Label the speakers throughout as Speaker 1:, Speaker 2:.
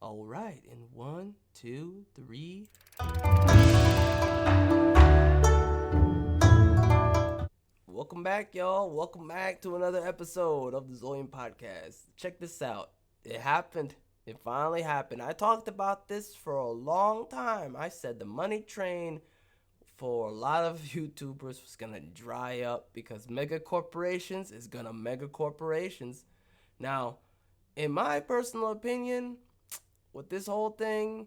Speaker 1: All right, in 1, 2, 3. Welcome back, y'all. Welcome back to another episode of the Zillion Podcast. Check this out. It happened. It finally happened. I talked about this for a long time. I said the money train for a lot of YouTubers was gonna dry up because mega corporations is gonna mega corporations. Now, in my personal opinion, with this whole thing,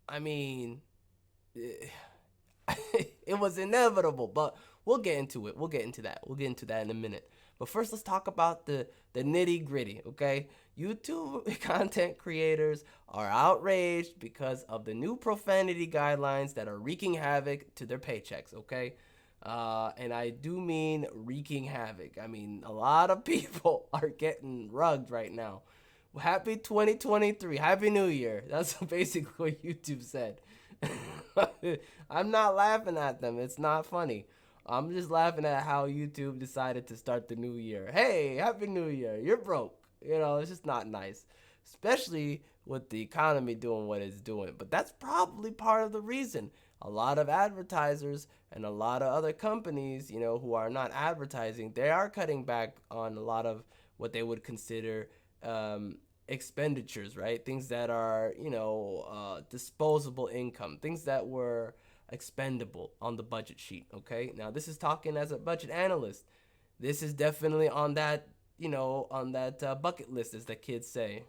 Speaker 1: I mean, it, it was inevitable, but we'll get into it. We'll get into that. We'll get into that in a minute. But first, let's talk about the nitty gritty, okay? YouTube content creators are outraged because of the new profanity guidelines that are wreaking havoc to their paychecks, okay? And I do mean wreaking havoc. I mean, a lot of people are getting rugged right now. Happy 2023. Happy New Year. That's basically what YouTube said. I'm not laughing at them. It's not funny. I'm just laughing at how YouTube decided to start the new year. Hey, Happy New Year. You're broke. It's just not nice. Especially with the economy doing what it's doing. But that's probably part of the reason. A lot of advertisers and a lot of other companies, who are not advertising, they are cutting back on a lot of what they would consider expenditures, right? Things that are, disposable income, things that were expendable on the budget sheet. Okay, now this is talking as a budget analyst. This is definitely on that, on that bucket list, as the kids say.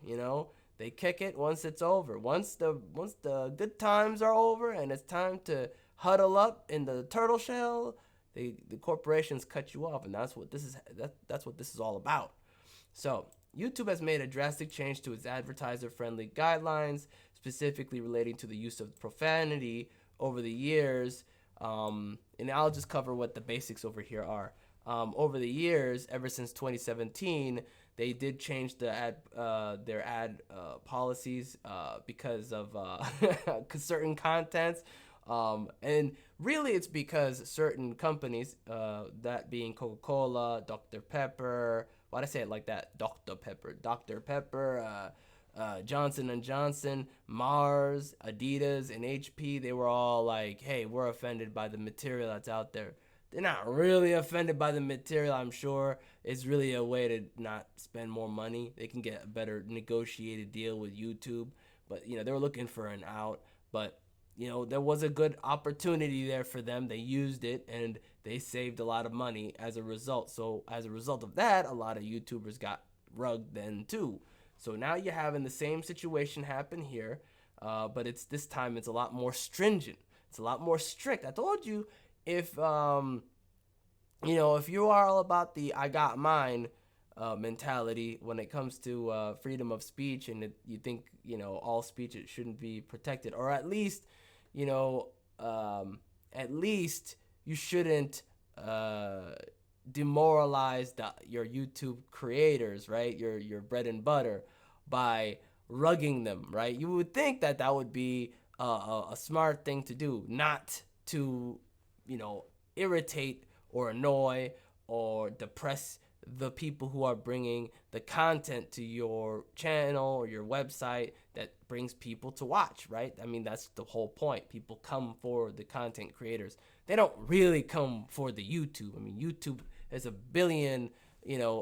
Speaker 1: They kick it once it's over. Once the good times are over and it's time to huddle up in the turtle shell, the corporations cut you off, and that's what this is all about. So YouTube has made a drastic change to its advertiser-friendly guidelines, specifically relating to the use of profanity over the years. And I'll just cover what the basics over here are. Over the years, ever since 2017, they did change their ad policies because of certain contents. And really, it's because certain companies, that being Coca-Cola, Dr. Pepper. Why'd I say it like that? Dr. Pepper, Johnson & Johnson, Mars, Adidas, and HP, they were all like, hey, we're offended by the material that's out there. They're not really offended by the material, I'm sure. It's really a way to not spend more money. They can get a better negotiated deal with YouTube. But, they were looking for an out. But, there was a good opportunity there for them. They used it, and they saved a lot of money as a result. So as a result of that, a lot of YouTubers got rugged then too. So now you're having the same situation happen here, but this time it's a lot more stringent. It's a lot more strict. I told you, if if you are all about the "I got mine" mentality when it comes to freedom of speech, and you think all speech, it shouldn't be protected, or at least at least you shouldn't demoralize your YouTube creators, right? Your bread and butter, by rugging them, right? You would think that would be a smart thing to do, not to irritate or annoy or depress the people who are bringing the content to your channel or your website that brings people to watch, right? I mean, that's the whole point. People come for the content creators. They don't really come for the YouTube. I mean, YouTube has a billion,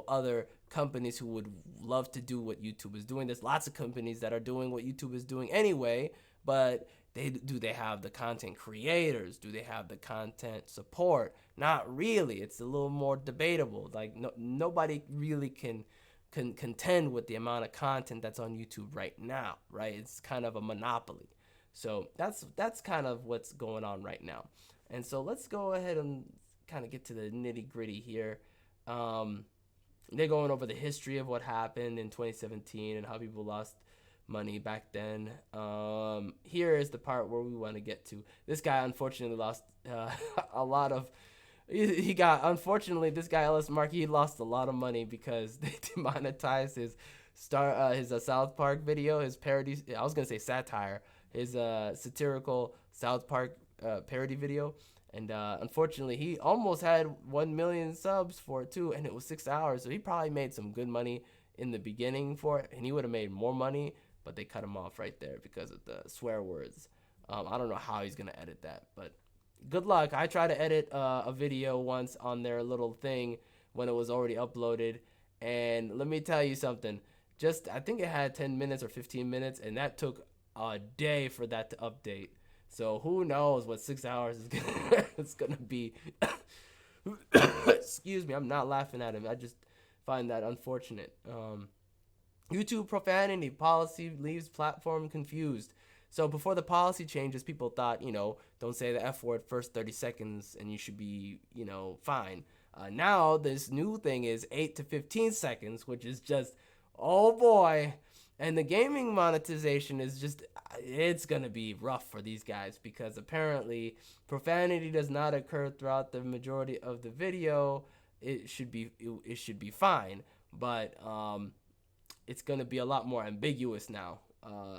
Speaker 1: other companies who would love to do what YouTube is doing. There's lots of companies that are doing what YouTube is doing anyway, but do they have the content creators? Do they have the content support? Not really. It's a little more debatable. Like nobody really can contend with the amount of content that's on YouTube right now, right? It's kind of a monopoly. So that's kind of what's going on right now. And so let's go ahead and kind of get to the nitty gritty here. They're going over the history of what happened in 2017 and how people lost money back then. Here is the part where we want to get to. This guy unfortunately lost a lot of. Unfortunately, this guy Ellis Markey, he lost a lot of money because they demonetized his South Park video, his parody. I was gonna say satire, his satirical South Park parody video. And unfortunately, he almost had 1 million subs for it too, and it was 6 hours. So he probably made some good money in the beginning for it, and he would have made more money but they cut him off right there because of the swear words. I don't know how he's gonna edit that, but good luck. I tried to edit a video once on their little thing when it was already uploaded, and let me tell you something. Just I think it had 10 minutes or 15 minutes, and that took a day for that to update. So who knows what 6 hours is gonna, it's gonna be. Excuse me, I'm not laughing at him. I just find that unfortunate. YouTube profanity policy leaves platform confused. So before the policy changes, people thought, don't say the F word first 30 seconds and you should be, fine. Now this new thing is 8 to 15 seconds, which is just, oh boy. And the gaming monetization is just, it's going to be rough for these guys because apparently profanity does not occur throughout the majority of the video. It should be fine, but it's going to be a lot more ambiguous now.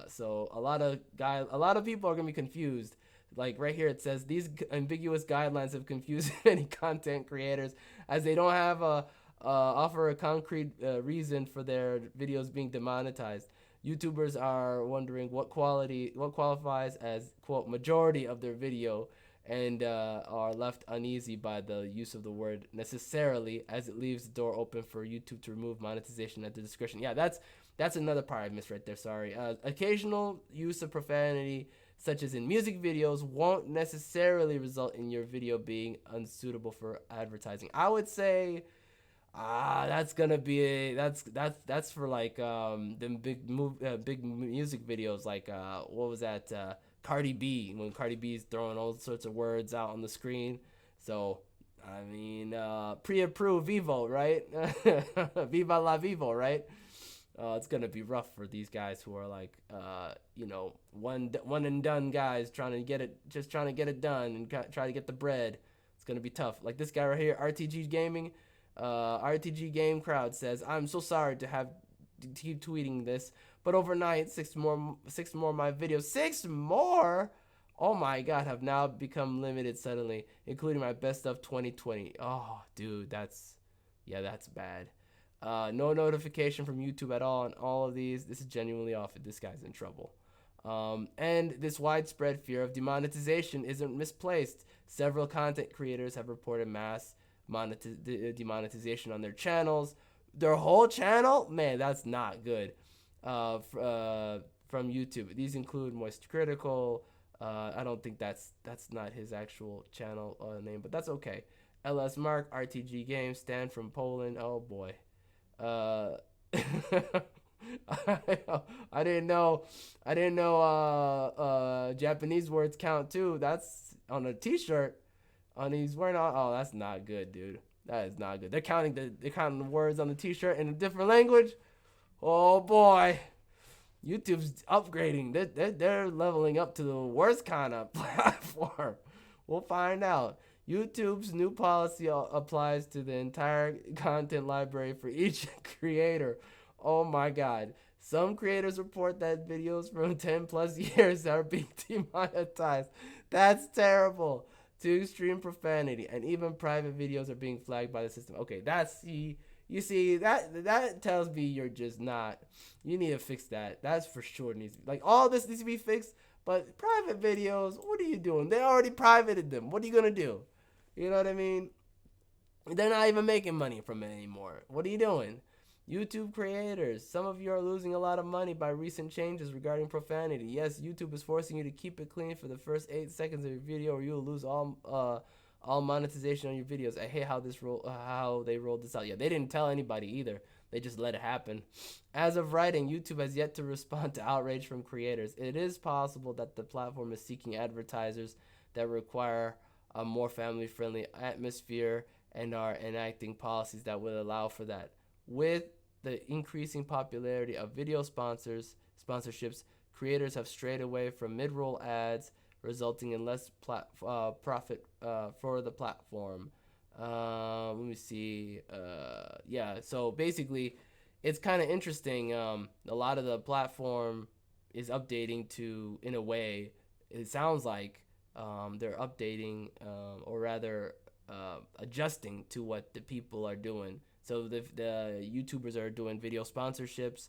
Speaker 1: So a lot of people are going to be confused. Like right here, it says these ambiguous guidelines have confused many content creators as they don't have offer a concrete reason for their videos being demonetized. YouTubers are wondering what qualifies as quote majority of their video, and are left uneasy by the use of the word necessarily, as it leaves the door open for YouTube to remove monetization at their discretion. Yeah, that's another part I missed right there. Sorry. Occasional use of profanity, such as in music videos, won't necessarily result in your video being unsuitable for advertising. I would say that's gonna be that's for like them big music videos like what was that Cardi B, when Cardi B is throwing all sorts of words out on the screen. So I mean pre-approved Vivo, right? Viva la Vivo, right? It's gonna be rough for these guys who are like one and done guys trying to get it done and try to get the bread. It's gonna be tough. Like this guy right here, RTG Gaming. RTG Game Crowd says, I'm so sorry to have to keep tweeting this, but overnight six more of my videos, 6 more, oh my god, have now become limited suddenly, including my best of 2020. Oh dude, that's bad. No notification from YouTube at all on all of these. This is genuinely off. This guy's in trouble. And this widespread fear of demonetization isn't misplaced. Several content creators have reported mass demonetization on their channels. Their whole channel? Man, that's not good. From YouTube. These include Moist Critical. I don't think that's not his actual channel name, but that's okay. LS Mark, RTG Games, Stan from Poland. Oh boy. I didn't know Japanese words count too. That's on a t-shirt. And he's wearing oh, that's not good, dude. That is not good. They're counting the words on the t-shirt in a different language. Oh boy. YouTube's upgrading. They're leveling up to the worst kind of platform. We'll find out. YouTube's new policy applies to the entire content library for each creator. Oh my god. Some creators report that videos from 10 plus years are being demonetized. That's terrible. To extreme profanity, and even private videos are being flagged by the system. Okay, you see that tells me you're just not. You need to fix that. That's for sure needs to be, like, all this needs to be fixed. But private videos, what are you doing? They already privated them. What are you gonna do? You know what I mean? They're not even making money from it anymore. What are you doing? YouTube creators, some of you are losing a lot of money by recent changes regarding profanity. Yes, YouTube is forcing you to keep it clean for the first 8 seconds of your video, or you'll lose all monetization on your videos. I hate how they rolled this out. Yeah, they didn't tell anybody either. They just let it happen. As of writing, YouTube has yet to respond to outrage from creators. It is possible that the platform is seeking advertisers that require a more family-friendly atmosphere and are enacting policies that will allow for that. With the increasing popularity of video sponsorships, creators have strayed away from mid-roll ads, resulting in less profit for the platform. Let me see. Yeah, so basically, it's kind of interesting. A lot of the platform is updating to, in a way, it sounds like they're updating, or rather adjusting to what the people are doing. So the YouTubers are doing video sponsorships.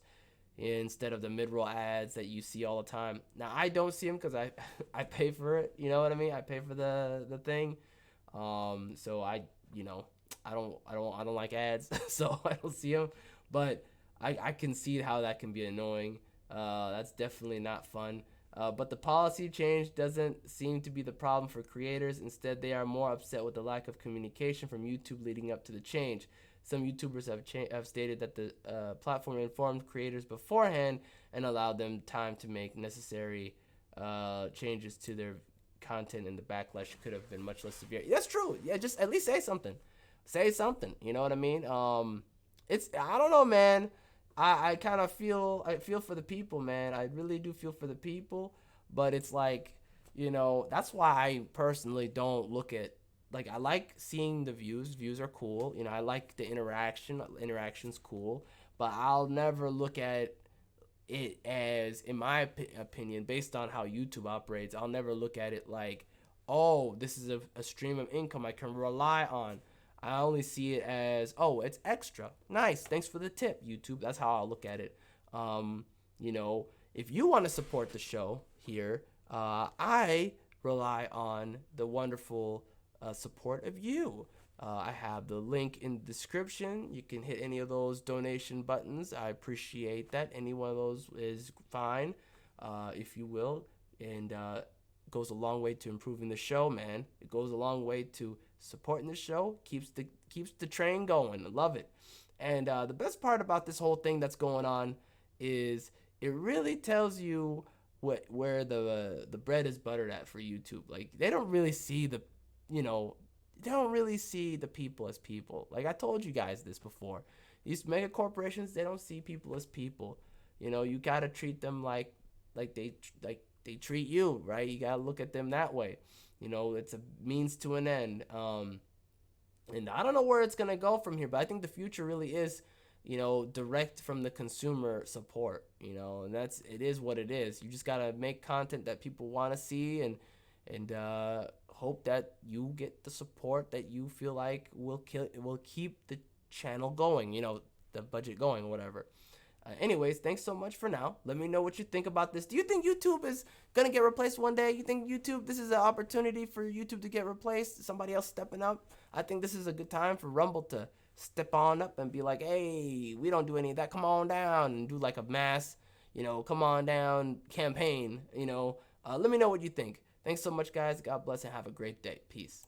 Speaker 1: instead of the mid-roll ads that you see all the time. Now I don't see them because I I pay for it. You know what I mean? I pay for the thing. So you know, I don't like ads, so I don't see them. But I can see how that can be annoying. That's definitely not fun. But the policy change doesn't seem to be the problem for creators. Instead, they are more upset with the lack of communication from YouTube leading up to the change. Some YouTubers have stated that the platform informed creators beforehand and allowed them time to make necessary changes to their content, and the backlash could have been much less severe. That's true. Yeah, just at least say something. Say something. You know what I mean? It's I don't know, man. I kind of feel for the people, man. I really do feel for the people, but it's like, you know, that's why I personally don't look at, like, I like seeing the views. Views are cool. You know, I like the interaction. Interaction's cool, but I'll never look at it as, in my opinion, based on how YouTube operates, I'll never look at it like, oh, this is a stream of income I can rely on. I only see it as, oh, it's extra. Nice. Thanks for the tip, YouTube. That's how I'll look at it. You know, if you want to support the show here, I rely on the wonderful support of you. I have the link in the description. You can hit any of those donation buttons. I appreciate that. Any one of those is fine, if you will. And goes a long way to improving the show, man. It goes a long way to supporting the show. Keeps the train going. I love it. And the best part about this whole thing that's going on is it really tells you where the bread is buttered at for YouTube. Like, they don't really see the, you know, they don't really see the people as people. Like, I told you guys this before. These mega corporations, they don't see people as people. You know, you gotta treat them like they treat you, right? You gotta look at them that way. You know, it's a means to an end. And I don't know where it's gonna go from here, but I think the future really is, you know, direct from the consumer support. You know, and it is what it is. You just gotta make content that people want to see, and hope that you get the support that you feel like will keep the channel going. You know, the budget going, whatever. Anyways, thanks so much for now. Let me know what you think about this. Do you think YouTube is gonna get replaced one day? You think this is an opportunity for YouTube to get replaced? Somebody else stepping up? I think this is a good time for Rumble to step on up and be like, hey, we don't do any of that. Come on down, and do like a mass, you know, come on down campaign. You know, let me know what you think. Thanks so much, guys. God bless and have a great day. Peace.